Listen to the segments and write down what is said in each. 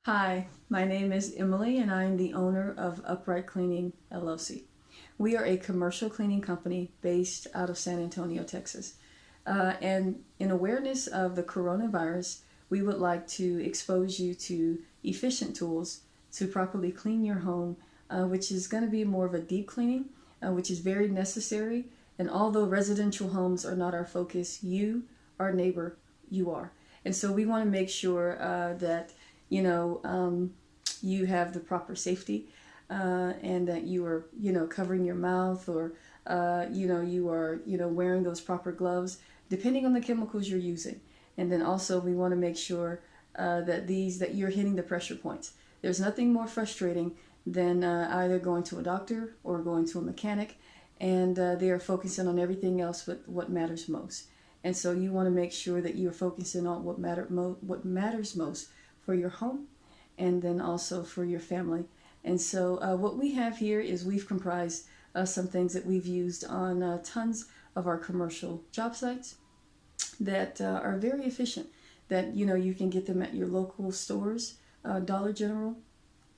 Hi, my name is Emily and I am the owner of Upright Cleaning LLC. We are a commercial cleaning company based out of San Antonio, Texas. And in awareness of the coronavirus, we would like to expose you to efficient tools to properly clean your home, which is going to be more of a deep cleaning, which is very necessary. And although residential homes are not our focus, you, our neighbor, you are. And so we want to make sure that you have the proper safety, and that you are, covering your mouth, or, you are, wearing those proper gloves, depending on the chemicals you're using. And then also we want to make sure that you're hitting the pressure points. There's nothing more frustrating than either going to a doctor or going to a mechanic, and they are focusing on everything else but what matters most. And so you want to make sure that you're focusing on what matters most for your home, and then also for your family. And so what we have here is we've comprised some things that we've used on tons of our commercial job sites that are very efficient, that you can get them at your local stores, Dollar General,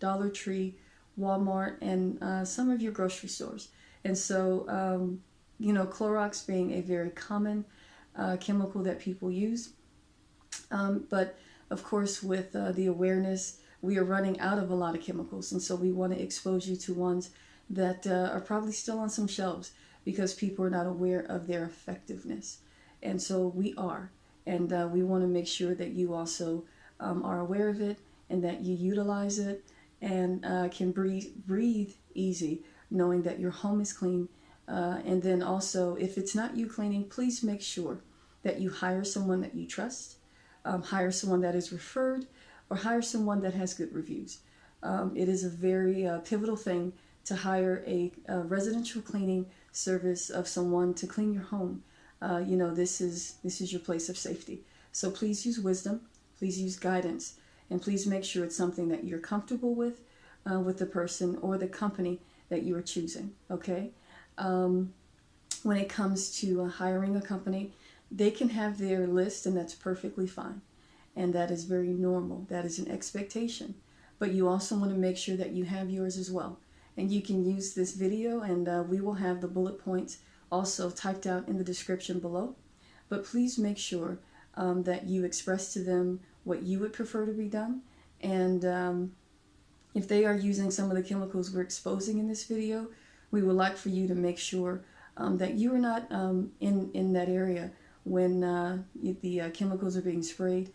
Dollar Tree, Walmart, and some of your grocery stores. And so Clorox being a very common chemical that people use, but of course, with the awareness, we are running out of a lot of chemicals, and so we want to expose you to ones that are probably still on some shelves because people are not aware of their effectiveness. And so we are, and we want to make sure that you also are aware of it, and that you utilize it, and can breathe easy knowing that your home is clean. And then also, if it's not you cleaning, please make sure that you hire someone that you trust. Hire someone that is referred, or hire someone that has good reviews. It is a very pivotal thing to hire a residential cleaning service of someone to clean your home. This is your place of safety. So please use wisdom, please use guidance, and please make sure it's something that you're comfortable with the person or the company that you are choosing. Okay. When it comes to hiring a company, they can have their list, and that's perfectly fine. And that is very normal. That is an expectation. But you also want to make sure that you have yours as well. And you can use this video, and we will have the bullet points also typed out in the description below. But please make sure that you express to them what you would prefer to be done. And if they are using some of the chemicals we're exposing in this video, we would like for you to make sure that you are not in that area when the chemicals are being sprayed,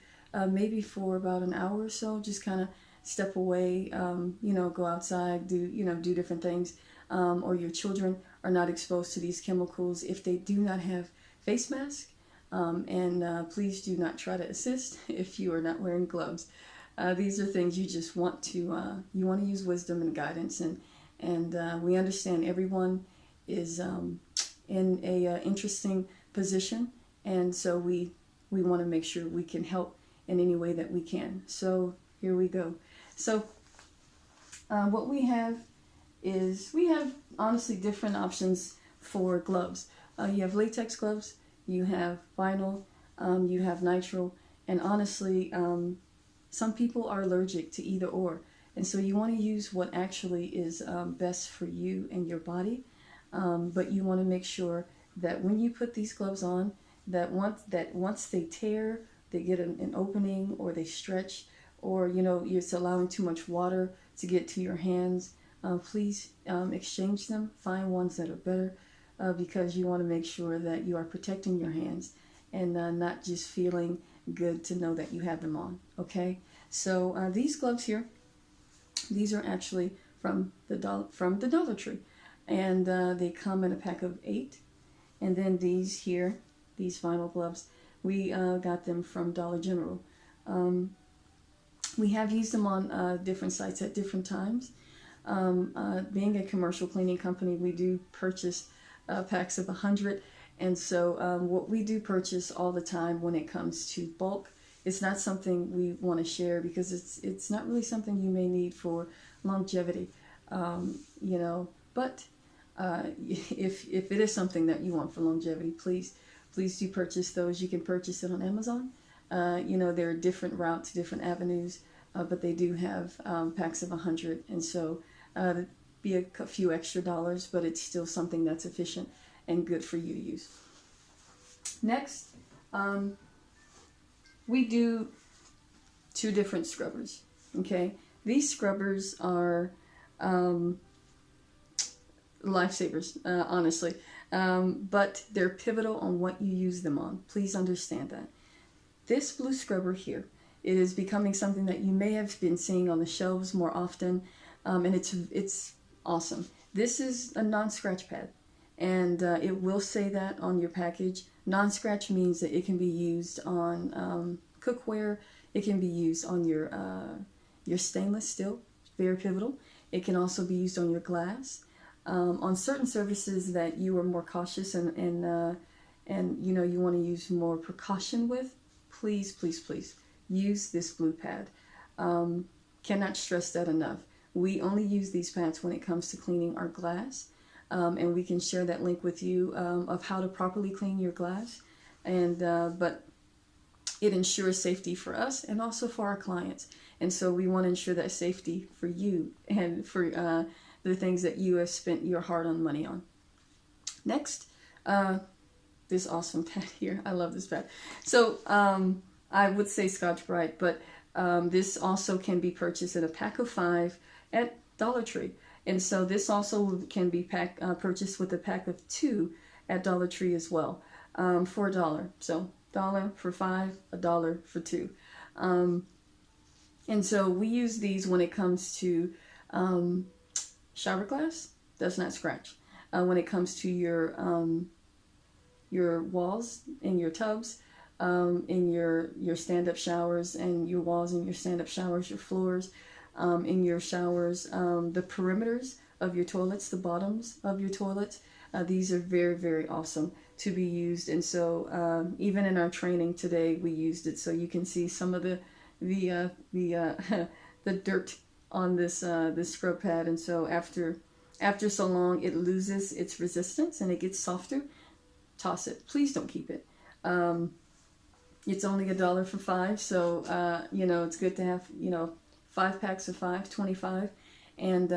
maybe for about an hour or so. Just kind of step away, go outside, do different things, or your children are not exposed to these chemicals if they do not have face masks. And please do not try to assist if you are not wearing gloves. These are things you just want to use wisdom and guidance, and we understand everyone is in a interesting position. And so we want to make sure we can help in any way that we can. So here we go. So what we have is, we have honestly different options for gloves. You have latex gloves, you have vinyl, you have nitrile, and honestly, some people are allergic to either or. And so you want to use what actually is best for you and your body. But you want to make sure that when you put these gloves on, that once they tear, they get an opening, or they stretch, or you're allowing too much water to get to your hands, please exchange them. Find ones that are better, because you want to make sure that you are protecting your hands, and not just feeling good to know that you have them on. Okay, so these gloves here, these are actually from the Dollar Tree, and they come in a pack of 8. And then these here, these vinyl gloves, we got them from Dollar General. We have used them on different sites at different times. Being a commercial cleaning company, we do purchase packs of 100. And so what we do purchase all the time when it comes to bulk, it's not something we want to share, because it's not really something you may need for longevity, but if it is something that you want for longevity, please do purchase those. You can purchase it on Amazon. There are different routes, different avenues but they do have packs of 100, and so it'd be a few extra dollars, but it's still something that's efficient and good for you to use. Next, we do 2 different scrubbers. Okay, these scrubbers are lifesavers, honestly, but they're pivotal on what you use them on. Please understand that. This blue scrubber here, it is becoming something that you may have been seeing on the shelves more often, and it's awesome. This is a non-scratch pad, and it will say that on your package. Non-scratch means that it can be used on cookware. It can be used on your stainless steel, very pivotal. It can also be used on your glass. On certain surfaces that you are more cautious and you know you want to use more precaution with, please, please, please use this blue pad. Cannot stress that enough. We only use these pads when it comes to cleaning our glass, and we can share that link with you of how to properly clean your glass. And but it ensures safety for us and also for our clients. And so we want to ensure that safety for you and for the things that you have spent your hard-earned money on. Next, this awesome pad here. I love this pad. So I would say Scotch-Brite, but this also can be purchased in a pack of 5 at Dollar Tree. And so this also can be purchased with a pack of 2 at Dollar Tree as well, for $1. So $1 for 5, $1 for 2. And so we use these when it comes to shower glass, does not scratch. When it comes to your walls in your tubs, in your stand-up showers and your walls in your stand-up showers, your floors, in your showers, the perimeters of your toilets, the bottoms of your toilets, these are very, very awesome to be used. And so even in our training today, we used it, so you can see some of the dirt on this this scrub pad. And so after so long, it loses its resistance and it gets softer. Toss it. Please don't keep it. It's only $1 for 5, so you know, it's good to have, you know, 5 packs of 5, 25, and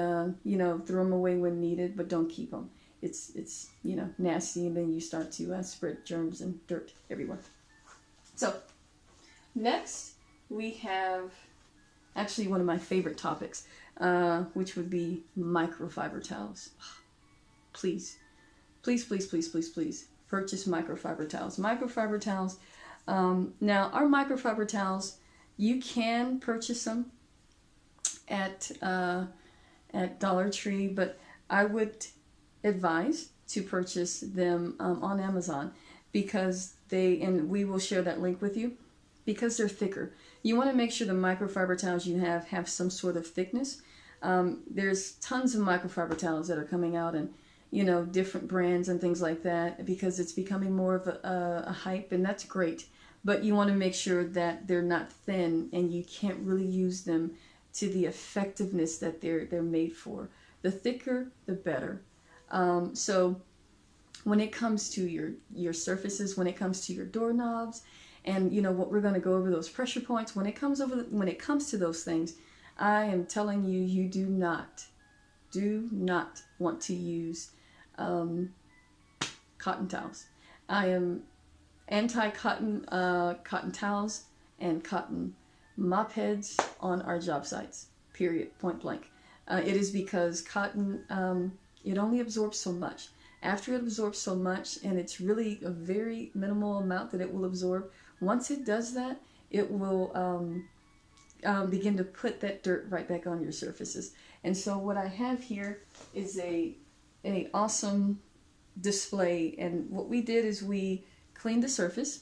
you know, throw them away when needed, but don't keep them. It's you know, nasty, and then you start to spread germs and dirt everywhere. So next we have actually one of my favorite topics, which would be microfiber towels. Please, please, please, please, please, please purchase microfiber towels. Microfiber towels. Now, our microfiber towels, you can purchase them at Dollar Tree, but I would advise to purchase them on Amazon, because and we will share that link with you, because they're thicker. You want to make sure the microfiber towels you have some sort of thickness. There's tons of microfiber towels that are coming out, and you know, different brands and things like that, because it's becoming more of a hype, and that's great. But you want to make sure that they're not thin, and you can't really use them to the effectiveness that they're made for. The thicker, the better. So when it comes to your surfaces, when it comes to your doorknobs, and you know what, we're going to go over those pressure points. When it comes to those things, I am telling you, you do not want to use cotton towels. I am anti-cotton cotton towels and cotton mop heads on our job sites, period, point blank. It is because cotton, it only absorbs so much. After it absorbs so much, and it's really a very minimal amount that it will absorb, once it does that, it will begin to put that dirt right back on your surfaces. And so what I have here is a awesome display, and what we did is we cleaned the surface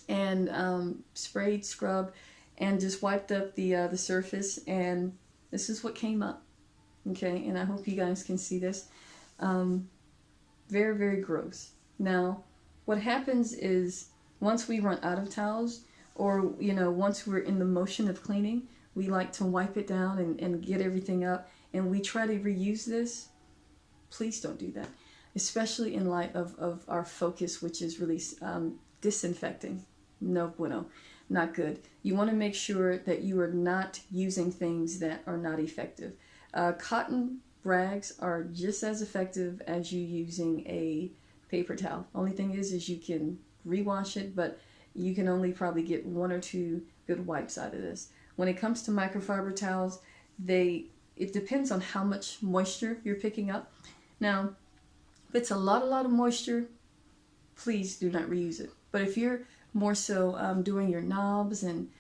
and sprayed, scrubbed, and just wiped up the surface, and this is what came up. Okay, and I hope you guys can see this. Very, very gross. Now, what happens is, once we run out of towels, or you know, once we're in the motion of cleaning, we like to wipe it down and get everything up, and we try to reuse this. Please don't do that, especially in light of our focus, which is really disinfecting. no bueno, not good. You want to make sure that you are not using things that are not effective. Cotton rags are just as effective as you using a paper towel. Only thing is you can rewash it, but you can only probably get 1 or 2 good wipes out of this. When it comes to microfiber towels, it depends on how much moisture you're picking up. Now, if it's a lot of moisture, please do not reuse it. But if you're more so doing your knobs and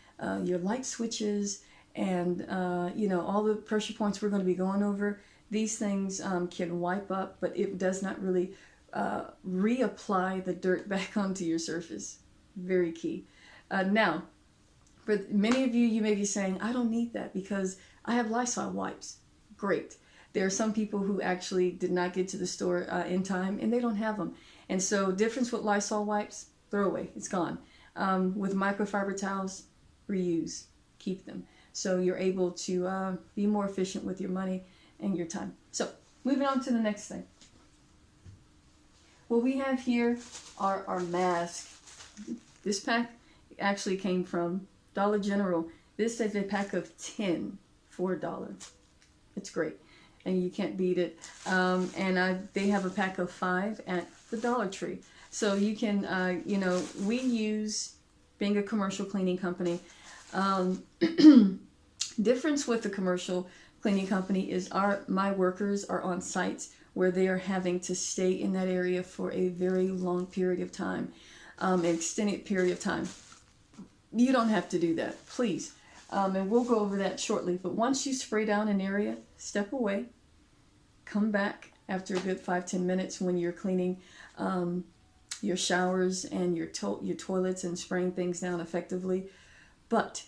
your light switches and all the pressure points we're going to be going over, these things can wipe up, but it does not really reapply the dirt back onto your surface. Very key. Now, for many of you, you may be saying, I don't need that because I have Lysol wipes. Great. There are some people who actually did not get to the store in time and they don't have them. And so difference with Lysol wipes, throw away, it's gone. With microfiber towels, reuse, keep them. So you're able to be more efficient with your money and your time. So moving on to the next thing. What we have here are our masks. This pack actually came from Dollar General. This is a pack of 10 for $1. It's great. And you can't beat it. They have a pack of 5 at the Dollar Tree. So you can, we use, being a commercial cleaning company, difference with the commercial cleaning company is my workers are on sites where they are having to stay in that area for a very long period of time, an extended period of time. You don't have to do that, please. And we'll go over that shortly. But once you spray down an area, step away, come back after a good 5-10 minutes when you're cleaning your showers and your toilets and spraying things down effectively. But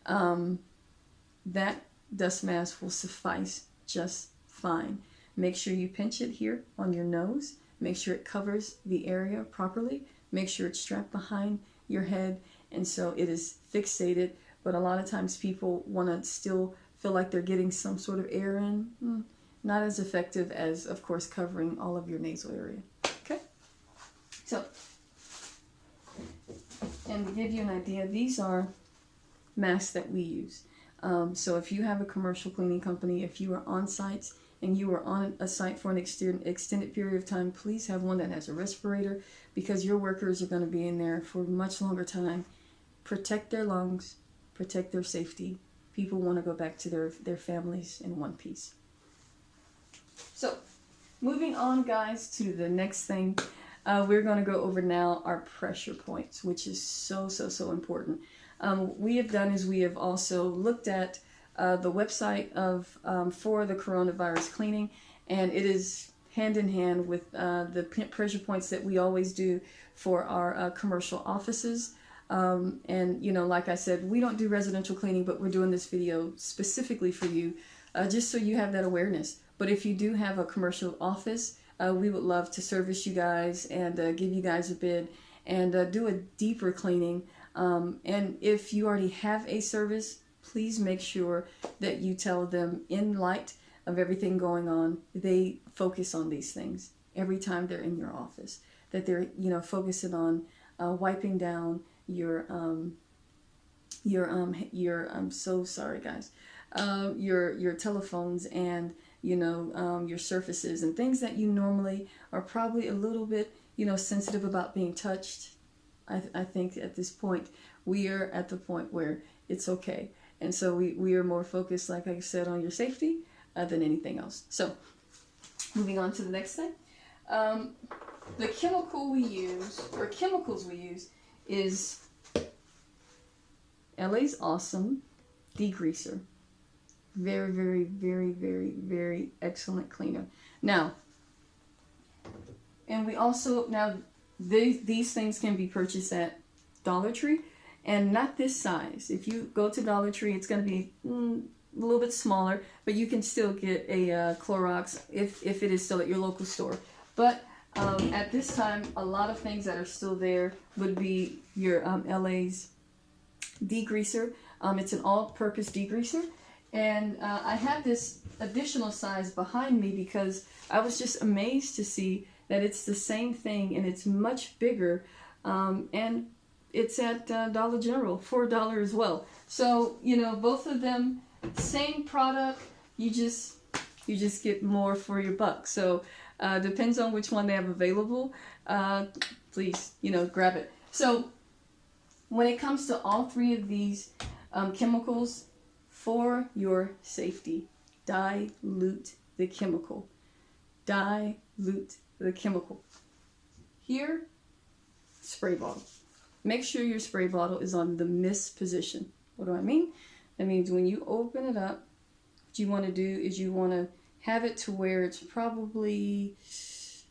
that dust mask will suffice just fine. Make sure you pinch it here on your nose. Make sure it covers the area properly. Make sure it's strapped behind your head, and so it is fixated. But a lot of times people want to still feel like they're getting some sort of air in. Not as effective as, of course, covering all of your nasal area. Okay? So, and to give you an idea, these are masks that we use. So if you have a commercial cleaning company, if you are on sites and you are on a site for an extended period of time, please have one that has a respirator because your workers are going to be in there for a much longer time. Protect their lungs, protect their safety. People want to go back to their families in one piece. So, moving on, guys, to the next thing. We're going to go over now our pressure points, which is so important. We have done is we have also looked at the website of for the coronavirus cleaning, and it is hand in hand with the pressure points that we always do for our commercial offices. And like I said, we don't do residential cleaning, but we're doing this video specifically for you, just so you have that awareness. But if you do have a commercial office, we would love to service you guys and give you guys a bid and do a deeper cleaning. And if you already have a service, please make sure that you tell them, in light of everything going on, they focus on these things every time they're in your office, that they're focusing on wiping down your I'm so sorry, guys, your telephones and your surfaces and things that you normally are probably a little bit sensitive about being touched. I think at this point we are at the point where it's okay, and so we are more focused, like I said, on your safety than anything else. So moving on to the next thing, the chemicals we use is LA's Awesome Degreaser. Very, very, very, very, very excellent cleaner. Now, and we also, these things can be purchased at Dollar Tree, and not this size. If you go to Dollar Tree, it's going to be a little bit smaller, but you can still get a Clorox if it is still at your local store. But at this time, a lot of things that are still there would be your LA's degreaser. It's an all-purpose degreaser. And I have this additional size behind me because I was just amazed to see that it's the same thing and it's much bigger. And it's at Dollar General, $4 as well. So, you know, both of them, same product, you just get more for your buck. So depends on which one they have available. Please, you know, grab it. So when it comes to all three of these chemicals, for your safety, dilute the chemical. Dilute the chemical. Here, spray bottle. Make sure your spray bottle is on the mist position. What do I mean? That means when you open it up, what you want to do is you want to have it to where it's probably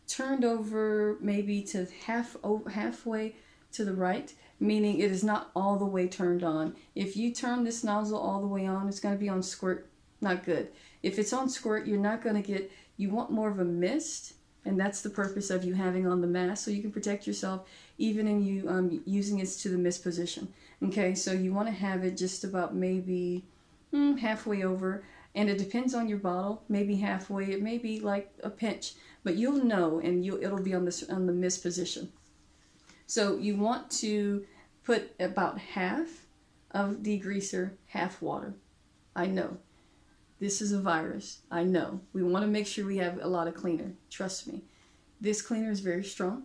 turned over maybe to halfway to the right, meaning it is not all the way turned on. If you turn this nozzle all the way on, it's going to be on squirt. Not good. If it's on squirt, you're not going to get, you want more of a mist, and that's the purpose of you having on the mask, so you can protect yourself even in you using it to the mist position. Okay, so you want to have it just about maybe halfway over, and it depends on your bottle, maybe halfway, it may be like a pinch, but you'll know, and it'll be on the mist position. So you want to put about half of degreaser, half water. I know. This is a virus. I know. We want to make sure we have a lot of cleaner. Trust me. This cleaner is very strong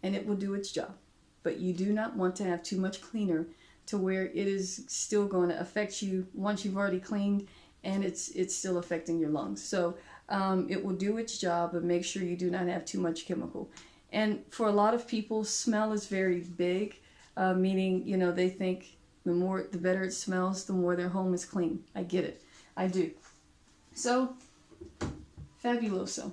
and it will do its job. But you do not want to have too much cleaner to where it is still going to affect you once you've already cleaned and it's still affecting your lungs. So it will do its job, but make sure you do not have too much chemical. And for a lot of people, smell is very big, meaning, you know, they think the better it smells, the more their home is clean. I get it. I do. So, Fabuloso.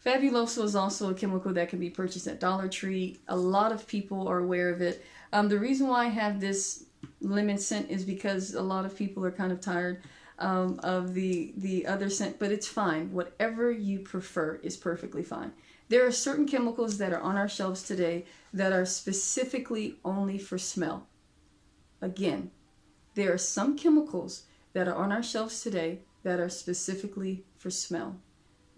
Fabuloso is also a chemical that can be purchased at Dollar Tree. A lot of people are aware of it. The reason why I have this lemon scent is because a lot of people are kind of tired of the other scent, but it's fine. Whatever you prefer is perfectly fine. There are certain chemicals that are on our shelves today that are specifically only for smell. Again, there are some chemicals that are on our shelves today that are specifically for smell.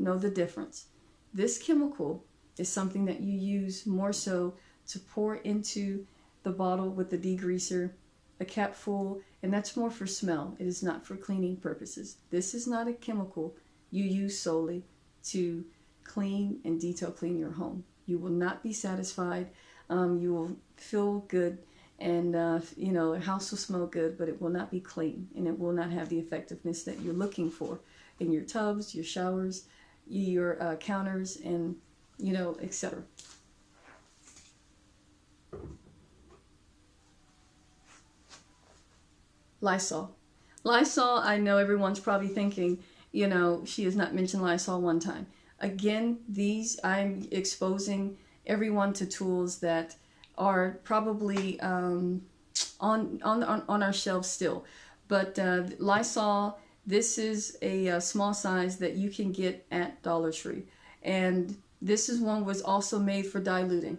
Know the difference. This chemical is something that you use more so to pour into the bottle with the degreaser, a cap full, and that's more for smell. It is not for cleaning purposes. This is not a chemical you use solely to clean and detail clean your home. You will not be satisfied. You will feel good, and you know, the house will smell good, but it will not be clean, and it will not have the effectiveness that you're looking for in your tubs, your showers, your counters, and you know, etc. Lysol. Lysol, I know everyone's probably thinking, you know, she has not mentioned Lysol one time. Again, these, I'm exposing everyone to tools that are probably on our shelves still. But Lysol, this is a small size that you can get at Dollar Tree. And this is one was also made for diluting.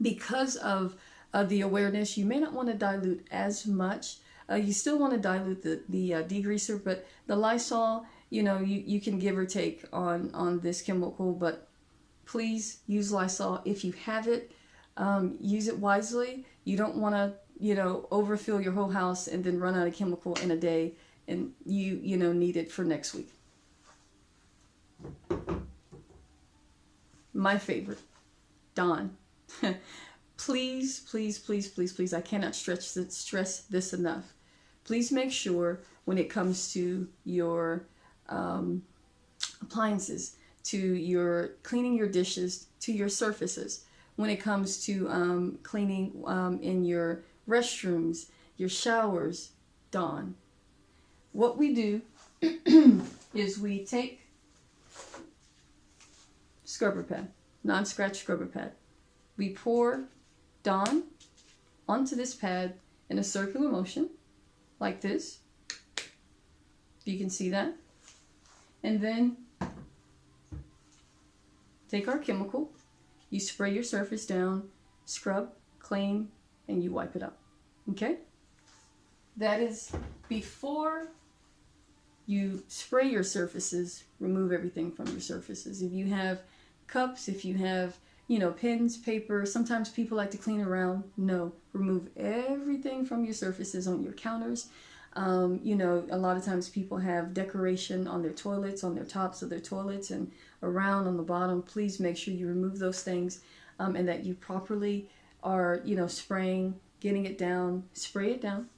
Because of the awareness, you may not want to dilute as much. You still want to dilute the degreaser, but the Lysol, you know, you can give or take on this chemical, but please use Lysol. If you have it, use it wisely. You don't want to, you know, overfill your whole house and then run out of chemical in a day, and you know, need it for next week. My favorite, Dawn. Please, please, please, please, please, I cannot stress this enough. Please make sure when it comes to your appliances, to your cleaning your dishes, to your surfaces, when it comes to cleaning in your restrooms, your showers, Dawn. What we do is we take scrubber pad, non-scratch scrubber pad. We pour Dawn onto this pad in a circular motion, like this. You can see that. And then take our chemical, you spray your surface down, scrub, clean, and you wipe it up. Okay? That is before you spray your surfaces. Remove everything from your surfaces. If you have cups, if you have, pens, paper. Sometimes people like to clean around. No, remove everything from your surfaces on your counters. A lot of times people have decoration on their toilets, on their tops of their toilets, and around on the bottom. Please make sure you remove those things, and that you properly are, spraying, getting it down, spray it down,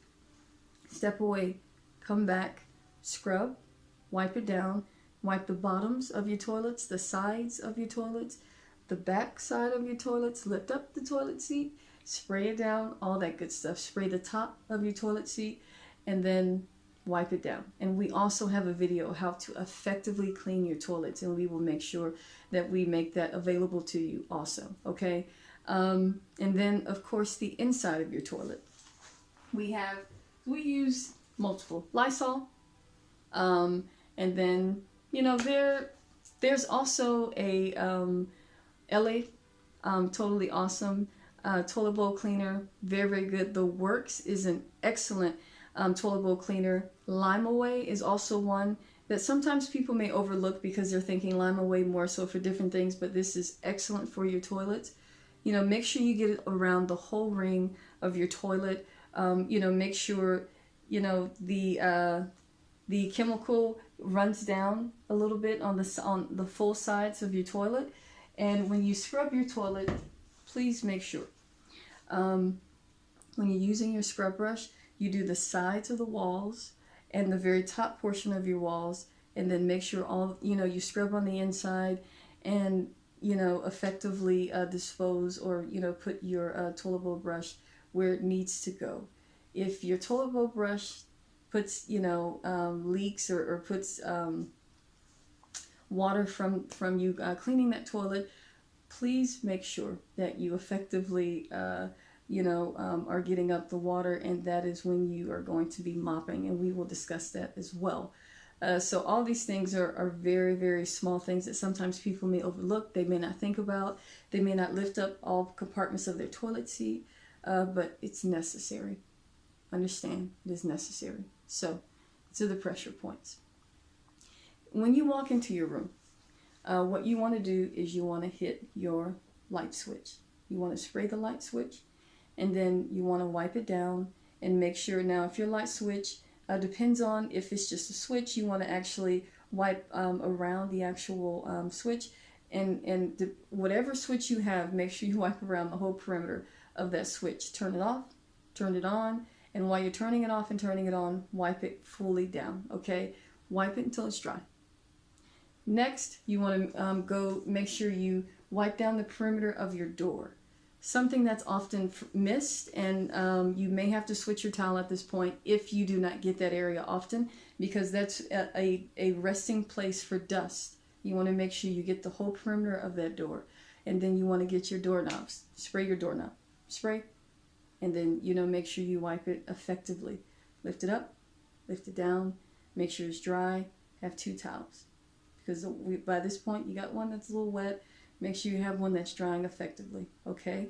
step away, come back, scrub, wipe it down, wipe the bottoms of your toilets, the sides of your toilets, the back side of your toilets, lift up the toilet seat, spray it down, all that good stuff. Spray the top of your toilet seat, and then wipe it down. And we also have a video of how to effectively clean your toilets, and we will make sure that we make that available to you also, okay? And then, of course, the inside of your toilet. We use multiple Lysol, and then, there's also a LA, totally awesome toilet bowl cleaner, very, very good. The Works is an excellent toilet bowl cleaner. Lime Away is also one that sometimes people may overlook because they're thinking Lime Away more so for different things, but this is excellent for your toilets. Make sure you get it around the whole ring of your toilet. Make sure, the chemical runs down a little bit on the full sides of your toilet. And when you scrub your toilet, please make sure, when you're using your scrub brush, you do the sides of the walls and the very top portion of your walls, and then make sure you scrub on the inside, and, effectively dispose or, put your toilet bowl brush where it needs to go. If your toilet bowl brush puts, leaks or puts water from you cleaning that toilet, please make sure that you effectively, are getting up the water, and that is when you are going to be mopping, and we will discuss that as well. So all these things are very, very small things that sometimes people may overlook, they may not think about, they may not lift up all compartments of their toilet seat, but it's necessary. Understand, it is necessary. So, to the pressure points. When you walk into your room, what you want to do is you want to hit your light switch. You want to spray the light switch, and then you want to wipe it down and make sure. Now, if your light switch depends on if it's just a switch, you want to actually wipe around the actual switch, and whatever switch you have, make sure you wipe around the whole perimeter of that switch. Turn it off, turn it on, and while you're turning it off and turning it on, wipe it fully down, okay? Wipe it until it's dry. Next, you want to go make sure you wipe down the perimeter of your door. Something that's often missed, and you may have to switch your towel at this point if you do not get that area often, because that's a resting place for dust. You want to make sure you get the whole perimeter of that door, and then you want to get your doorknobs. Spray your doorknob. Spray, and then make sure you wipe it effectively. Lift it up, lift it down, make sure it's dry. Have 2 towels, because by this point you got one that's a little wet. Make sure you have one that's drying effectively, okay?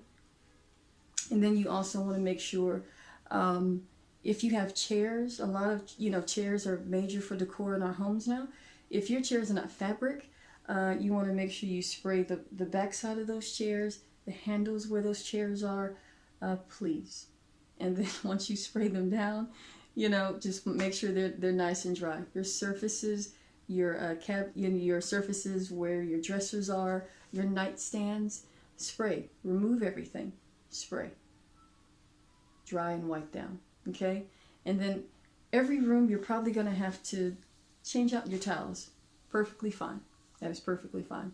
And then you also want to make sure, if you have chairs, a lot of, chairs are major for decor in our homes now. If your chairs are not fabric, you want to make sure you spray the back side of those chairs, the handles where those chairs are, please. And then once you spray them down, just make sure they're nice and dry. Your surfaces, your surfaces where your dressers are, your nightstands, spray. Remove everything. Spray. Dry and wipe down. Okay? And then every room you're probably going to have to change out your towels. Perfectly fine. That is perfectly fine.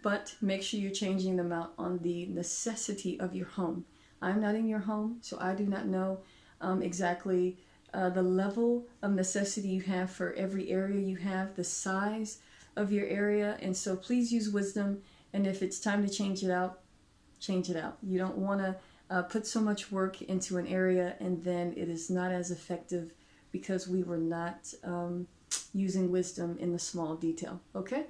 But make sure you're changing them out on the necessity of your home. I'm not in your home, so I do not know exactly the level of necessity you have for every area you have, the size of your area, and so please use wisdom, and if it's time to change it out, change it out. You don't want to put so much work into an area and then it is not as effective because we were not using wisdom in the small detail, okay?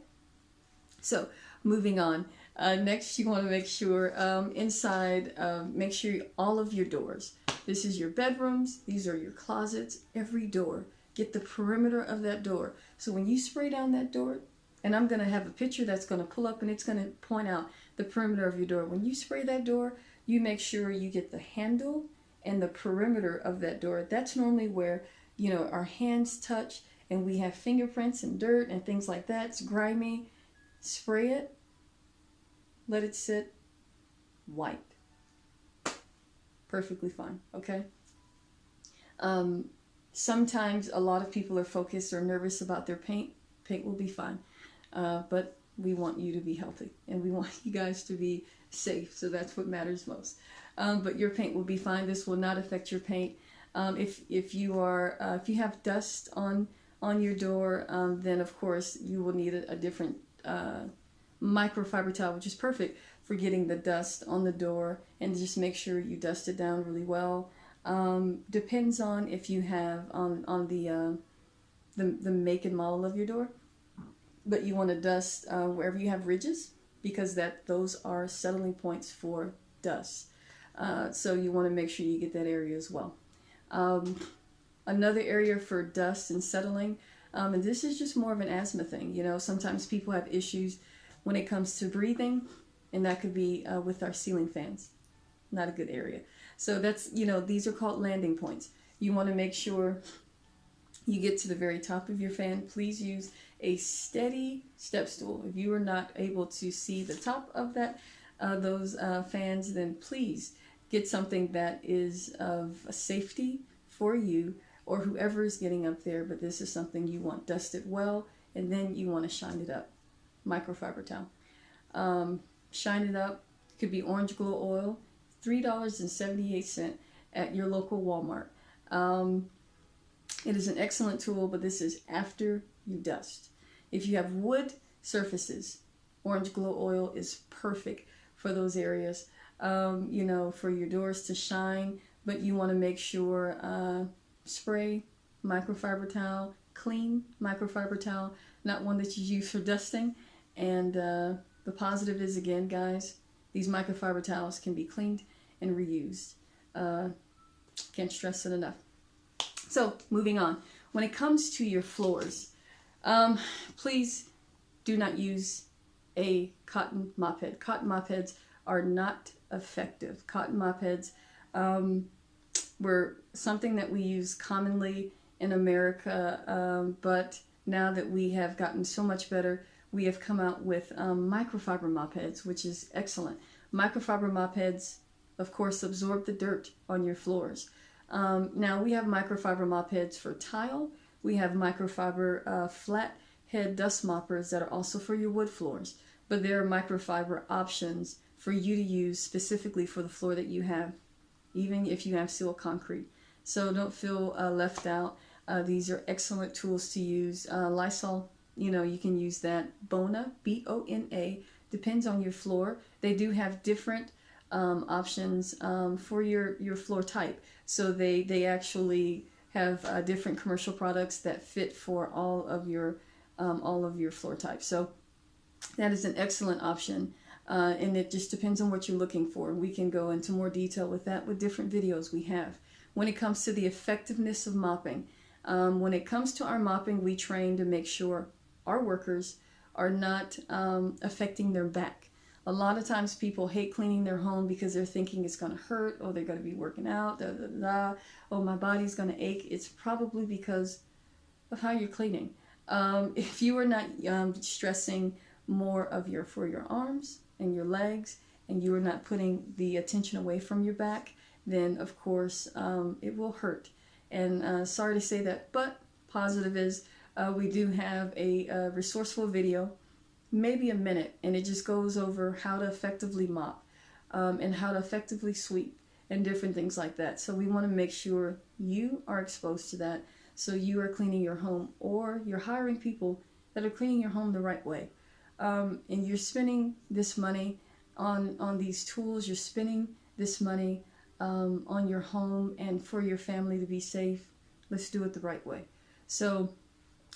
So, moving on. Next, you want to make sure inside, make sure all of your doors. This is your bedrooms. These are your closets. Every door. Get the perimeter of that door. So when you spray down that door, and I'm going to have a picture that's going to pull up and it's going to point out the perimeter of your door. When you spray that door, you make sure you get the handle and the perimeter of that door. That's normally where, you know, our hands touch and we have fingerprints and dirt and things like that. It's grimy. Spray it, let it sit, wipe. Perfectly fine, okay? Sometimes a lot of people are focused or nervous about their paint. Paint will be fine, but we want you to be healthy and we want you guys to be safe, so that's what matters most. But your paint will be fine. This will not affect your paint. If you have dust on your door, then of course you will need a different microfiber towel, which is perfect for getting the dust on the door, and just make sure you dust it down really well. Depends on if you have on the make and model of your door, but you want to dust wherever you have ridges, because those are settling points for dust. So you want to make sure you get that area as well. Another area for dust and settling, and this is just more of an asthma thing. You know, sometimes people have issues when it comes to breathing, and that could be with our ceiling fans. Not a good area. So that's, you know, these are called landing points. You want to make sure you get to the very top of your fan. Please use a steady step stool. If you are not able to see the top of those fans, then please get something that is of safety for you or whoever is getting up there. But this is something you want dusted well, and then you want to shine it up. Microfiber towel. Shine it up. Could be orange glow oil. $3.78 at your local Walmart. It is an excellent tool, but this is after you dust. If you have wood surfaces, orange glow oil is perfect for those areas. You know, for your doors to shine, but you want to make sure spray microfiber towel, clean microfiber towel, not one that you use for dusting. And the positive is, again, guys, these microfiber towels can be cleaned and reused. Can't stress it enough. So moving on, when it comes to your floors, please do not use a cotton mop head. Cotton mop heads are not effective. Cotton mop heads were something that we use commonly in America, but now that we have gotten so much better, we have come out with microfiber mop heads, which is excellent. Microfiber mop heads, of course, absorb the dirt on your floors. Now we have microfiber mop heads for tile. We have microfiber flat head dust moppers that are also for your wood floors. But there are microfiber options for you to use specifically for the floor that you have, even if you have sealed concrete. So don't feel left out. These are excellent tools to use. Lysol, you know, you can use that. Bona, B-O-N-A, depends on your floor. They do have different options for your floor type. So they actually have different commercial products that fit for all of your floor types. So that is an excellent option, and it just depends on what you're looking for. We can go into more detail with that with different videos we have. When it comes to the effectiveness of mopping, when it comes to our mopping, we train to make sure our workers are not affecting their back. A lot of times people hate cleaning their home because they're thinking it's going to hurt, or they're going to be working out, oh, my body's going to ache. It's probably because of how you're cleaning. If you are not stressing more for your arms and your legs, and you are not putting the attention away from your back, then of course it will hurt. And sorry to say that, but positive is we do have a resourceful video, maybe a minute, and it just goes over how to effectively mop and how to effectively sweep and different things like that. So we want to make sure you are exposed to that, so you are cleaning your home, or you're hiring people that are cleaning your home the right way. And you're spending this money on these tools, you're spending this money on your home and for your family to be safe. Let's do it the right way. So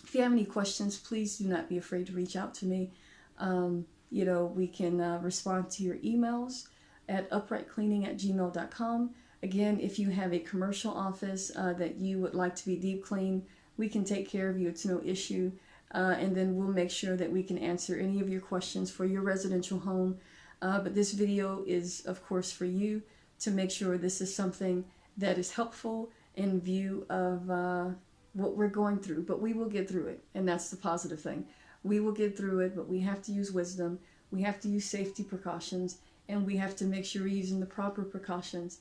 if you have any questions, please do not be afraid to reach out to me. You know, we can respond to your emails at uprightcleaning@gmail.com. Again, if you have a commercial office that you would like to be deep cleaned, we can take care of you. It's no issue. And then we'll make sure that we can answer any of your questions for your residential home. But this video is, of course, for you to make sure this is something that is helpful in view of what we're going through. But we will get through it, and that's the positive thing. We will get through it, but we have to use wisdom. We have to use safety precautions, and we have to make sure we're using the proper precautions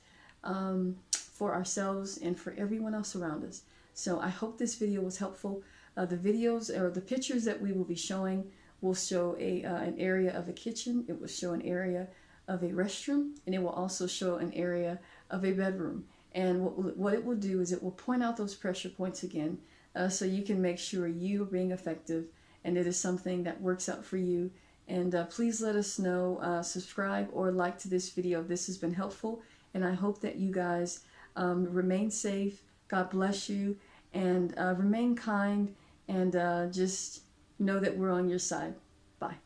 for ourselves and for everyone else around us. So I hope this video was helpful. The videos or the pictures that we will be showing will show an area of a kitchen. It will show an area of a restroom, and it will also show an area of a bedroom. And what it will do is it will point out those pressure points again, so you can make sure you are being effective and it is something that works out for you. And please let us know, subscribe or like to this video if this has been helpful. And I hope that you guys remain safe. God bless you, and remain kind, and just know that we're on your side. Bye.